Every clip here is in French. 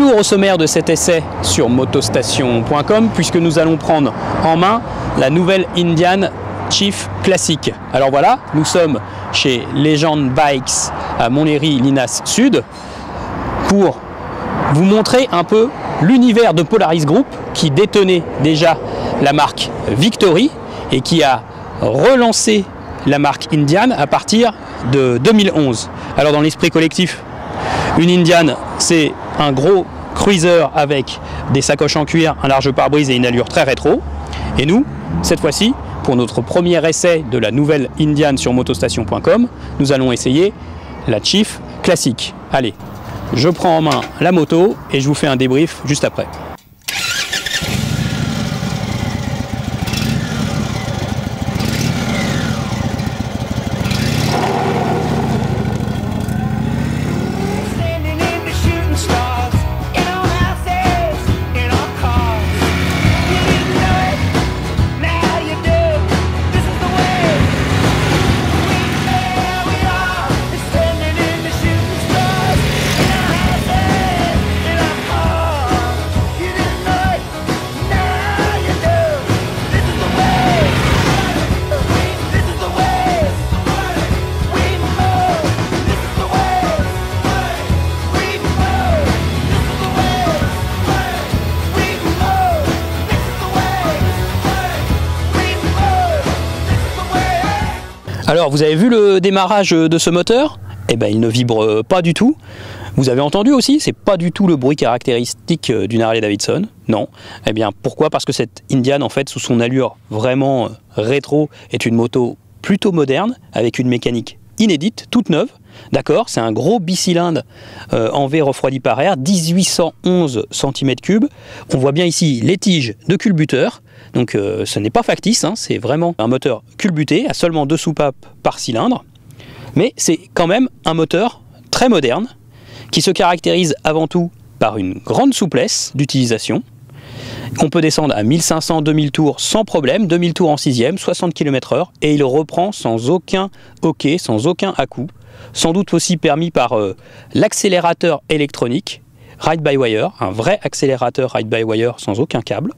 lourd au sommaire de cet essai sur motostation.com puisque nous allons prendre en main la nouvelle Indian Chief classique. Alors voilà, nous sommes chez Legend Bikes à Montlhéry, Linas Sud pour vous montrer un peu l'univers de Polaris Group qui détenait déjà la marque Victory et qui a relancé la marque Indian à partir de 2011. Alors dans l'esprit collectif, une Indian, c'est un gros cruiser avec des sacoches en cuir, un large pare-brise et une allure très rétro. Et nous, cette fois-ci, pour notre premier essai de la nouvelle Indian sur motostation.com, nous allons essayer la Chief classique. Allez, je prends en main la moto et je vous fais un débrief juste après. Alors, vous avez vu le démarrage de ce moteur? Eh bien, il ne vibre pas du tout. Vous avez entendu aussi, c'est pas du tout le bruit caractéristique d'une Harley Davidson. Non. Eh bien, pourquoi? Parce que cette Indian, en fait, sous son allure vraiment rétro, est une moto plutôt moderne, avec une mécanique inédite, toute neuve. D'accord, c'est un gros bicylindre en V refroidi par air, 1811 cm3. On voit bien ici les tiges de culbuteur. Donc ce n'est pas factice, hein, c'est vraiment un moteur culbuté à seulement 2 soupapes par cylindre. Mais c'est quand même un moteur très moderne qui se caractérise avant tout par une grande souplesse d'utilisation. On peut descendre à 1500-2000 tours sans problème, 2000 tours en 6e, 60 km/h et il reprend sans aucun hoquet, sans aucun à-coup. Sans doute aussi permis par l'accélérateur électronique Ride-by-Wire, un vrai accélérateur Ride-by-Wire sans aucun câble,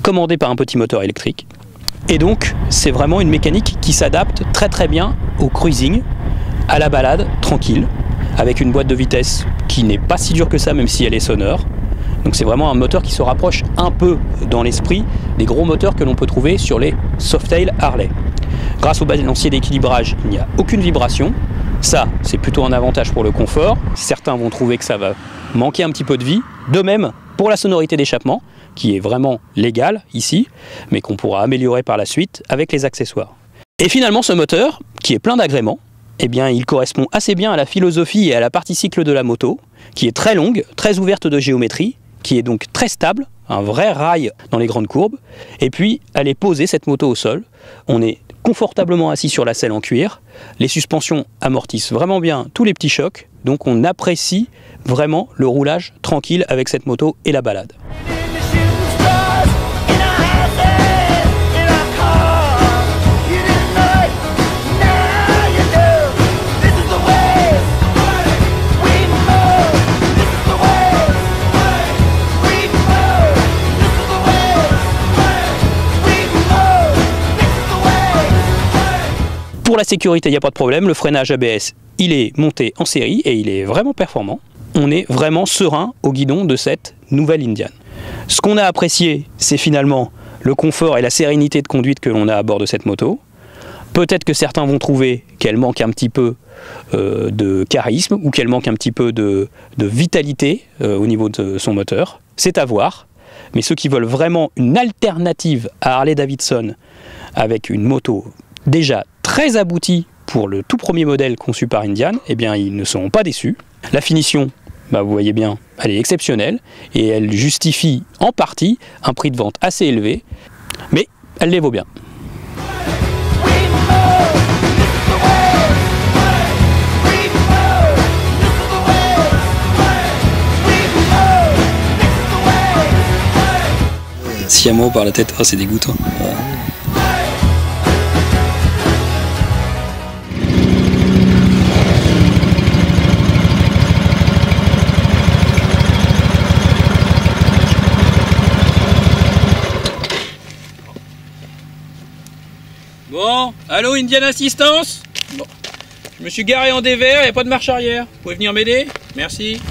commandé par un petit moteur électrique. Et donc, c'est vraiment une mécanique qui s'adapte très très bien au cruising, à la balade, tranquille, avec une boîte de vitesse qui n'est pas si dure que ça, même si elle est sonore. Donc c'est vraiment un moteur qui se rapproche un peu dans l'esprit des gros moteurs que l'on peut trouver sur les Softail Harley. Grâce au balancier d'équilibrage, il n'y a aucune vibration. Ça, c'est plutôt un avantage pour le confort. Certains vont trouver que ça va manquer un petit peu de vie. De même, pour la sonorité d'échappement, qui est vraiment légale ici, mais qu'on pourra améliorer par la suite avec les accessoires. Et finalement, ce moteur, qui est plein d'agréments, eh bien, il correspond assez bien à la philosophie et à la partie cycle de la moto, qui est très longue, très ouverte de géométrie, qui est donc très stable, un vrai rail dans les grandes courbes. Et puis, elle est posée, cette moto, au sol. On est confortablement assis sur la selle en cuir. Les suspensions amortissent vraiment bien tous les petits chocs. Donc, on apprécie vraiment le roulage tranquille avec cette moto et la balade. Pour la sécurité, il n'y a pas de problème, le freinage ABS, il est monté en série et il est vraiment performant. On est vraiment serein au guidon de cette nouvelle Indian. Ce qu'on a apprécié, c'est finalement le confort et la sérénité de conduite que l'on a à bord de cette moto. Peut-être que certains vont trouver qu'elle manque un petit peu de charisme ou qu'elle manque un petit peu de vitalité au niveau de son moteur. C'est à voir. Mais ceux qui veulent vraiment une alternative à Harley Davidson avec une moto déjà très aboutie pour le tout premier modèle conçu par Indian, eh bien ils ne seront pas déçus. La finition, bah, vous voyez bien, elle est exceptionnelle et elle justifie en partie un prix de vente assez élevé, mais elle les vaut bien. Siamo par la tête, oh, c'est dégoûtant. Bon, allô Indian Assistance? Bon. Je me suis garé en dévers, il n'y a pas de marche arrière. Vous pouvez venir m'aider? Merci.